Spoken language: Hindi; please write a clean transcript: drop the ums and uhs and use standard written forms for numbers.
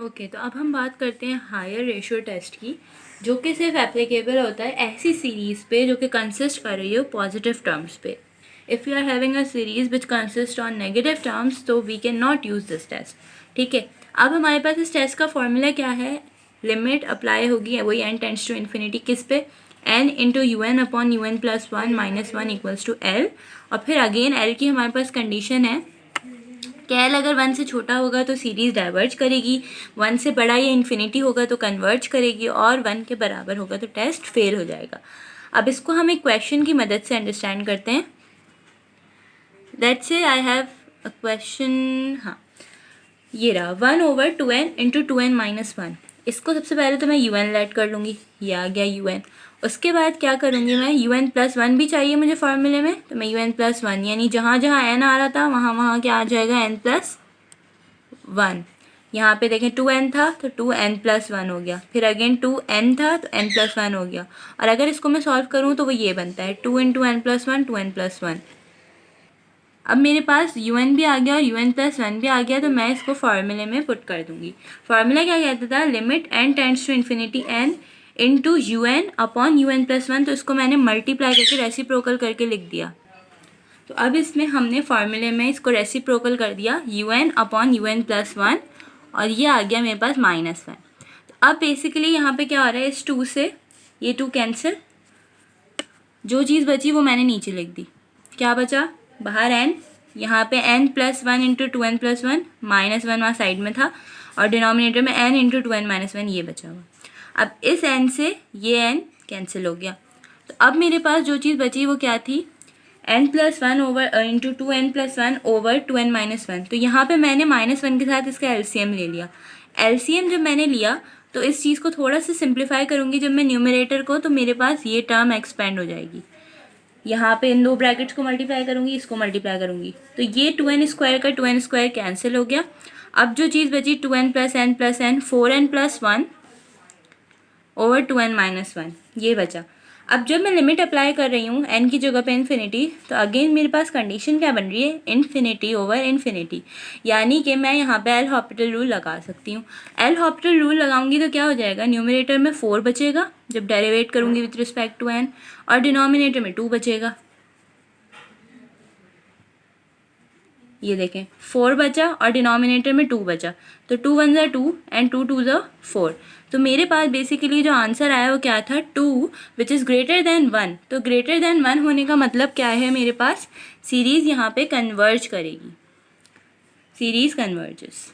ओके तो अब हम बात करते हैं हायर रेशियो टेस्ट की, जो कि सिर्फ एप्लीकेबल होता है ऐसी सीरीज़ पे जो कि कंसिस्ट कर रही हो पॉजिटिव टर्म्स पे. If you are having a series which consist on negative terms तो we can not use this test. ठीक है, अब हमारे पास इस टेस्ट का फॉर्मूला क्या है. लिमिट अप्लाई होगी वही n टेंड्स टू इन्फिनिटी किस पे, n into u n upon u n plus one minus one equals to l. और फिर अगेन l की हमारे पास कंडीशन है कि l अगर 1 से छोटा होगा तो सीरीज़ डाइवर्ज करेगी, 1 से बड़ा या इन्फिनिटी होगा तो कन्वर्ज करेगी, और 1 के बराबर होगा तो टेस्ट फेल हो जाएगा. अब इसको हम एक क्वेश्चन की मदद से अंडरस्टैंड करते हैं. Let's say I have a question. हाँ, ये रहा 1/2n into 2n minus one. इसको सबसे पहले तो मैं un लेट कर लूँगी, ये आ गया un. उसके बाद क्या करूँगी मैं, un प्लस वन भी चाहिए मुझे फॉर्मूले में, तो मैं un प्लस वन, यानी जहाँ जहाँ n आ रहा था वहाँ वहाँ क्या आ जाएगा n प्लस वन. यहाँ पे देखें 2n था तो 2n प्लस वन हो गया, फिर अगेन 2n था तो n प्लस वन हो गया. और अगर इसको मैं सॉल्व करूँ तो वो ये बनता है 2 into n plus one 2n plus one. अब मेरे पास un भी आ गया और un प्लस वन भी आ गया, तो मैं इसको फार्मूले में पुट कर दूंगी. फार्मूला क्या कहता था, limit n tends to infinity n into u n upon u n plus one. तो इसको मैंने मल्टीप्लाई करके रेसिप्रोकल करके लिख दिया. तो अब इसमें हमने फार्मूले में इसको रेसिप्रोकल कर दिया u n upon u n plus one, और ये आ गया मेरे पास माइनस वन. तो अब बेसिकली यहाँ पे क्या हो रहा है, इस 2 से ये 2 कैंसिल, जो चीज़ बची वो मैंने नीचे लिख दी. क्या बचा, बाहर n, यहाँ पे n plus one into 2n plus one, minus one वहाँ साइड में था, और डिनोमिनेटर में n into 2n minus one ये बचा हुआ. अब इस n से ये n कैंसिल हो गया. तो अब मेरे पास जो चीज़ बची वो क्या थी, n plus one over into 2n plus one over 2n minus one. तो यहाँ पे मैंने माइनस वन के साथ इसका एलसीएम ले लिया. एलसीएम जब मैंने लिया तो इस चीज़ को थोड़ा सा सिंप्लीफाई करूँगी जब मैं न्यूमरेटर को, तो मेरे पास ये टर्म एक्सपेंड हो जाएगी. यहाँ पे इन दो ब्रैकेट्स को मल्टीप्लाई करूँगी, इसको मल्टीप्लाई करूँगी, तो ये 2n स्क्वायर का 2n स्क्वायर कैंसिल हो गया. अब जो चीज़ बची 2n plus n 4n plus one over 2n minus one ये बचा. अब जब मैं लिमिट अप्लाई कर रही हूँ n की जगह पे इन्फिनिटी, तो अगेन मेरे पास कंडीशन क्या बन रही है, इन्फिनिटी ओवर इन्फिनिटी, यानी कि मैं यहाँ पे एल हॉपिटल रूल लगा सकती हूँ. एल हॉपिटल रूल लगाऊंगी तो क्या हो जाएगा, न्यूमरेटर में 4 बचेगा जब डेरिवेट करूँगी विथ रिस्पेक्ट टू n, और डिनोमिनेटर में 2 बचेगा. ये देखें 4 बचा और डिनोमिनेटर में 2 बचा, तो 2 1 ज़ा 2 एंड 2 2 ज़ा 4. तो मेरे पास बेसिकली जो आंसर आया वो क्या था, 2 विच इज़ ग्रेटर देन 1. तो ग्रेटर देन 1 होने का मतलब क्या है, मेरे पास सीरीज़ यहाँ पे कन्वर्ज करेगी, सीरीज़ कन्वर्जेस.